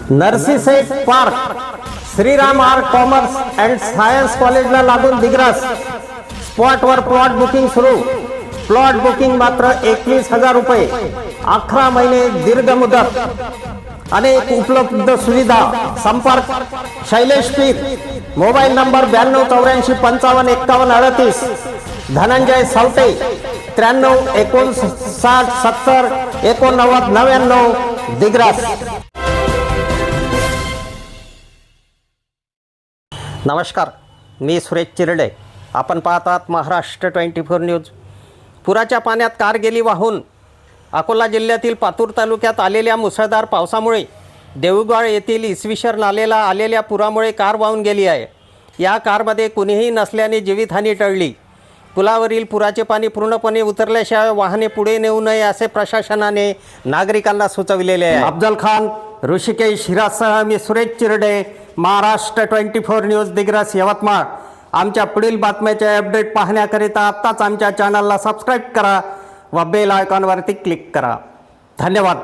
नरसीसेट park, Shriram art commerce and science कॉलेजला लागून दिग्रस. स्पॉटवर प्लॉट बुकिंग सुरू. प्लॉट बुकिंग मात्र 21,000 रुपये. 11 महिने दीर्घ मुदत. अनेक उपलब्ध सुविधा. संपर्क शैलेश पीर. Mobile number 92 84 55 51 38. धनंजय सावटे 93 59 70 89 99 दिग्रस. नमस्कार, मी सुरेश चिरडे. आपण पाहतात महाराष्ट्र 24 न्यूज. पुराच्या पाण्यात कार गेली वाहून. अकोला जिल्ह्यातील पातूर तालुक्यात आलेल्या मुसळधार पावसामुळे देऊळगाव येथील इसवीशर नालेला आलेल्या पुरामुळे कार वाहून गेली आहे. या कारमध्ये कुणीही नसल्याने जीवितहानी टळली. पुलावरील पुराचे पाणी पूर्णपणे उतरल्याशिवाय वाहने पुढे नेऊ नये असे प्रशासनाने नागरिकांना सुचविलेले आहे. अफजल खान, ऋषिकेश हिरासह मी सुरेश चिरडे, महाराष्ट्र 24 न्यूज, दिग्रस, यवतमाळ. आमच्या पुढील बातम्याचे अपडेट पाहण्याकरिता आत्ताच आमच्या चॅनलला सबस्क्राईब करा व बेल आयकॉनवरती क्लिक करा. धन्यवाद.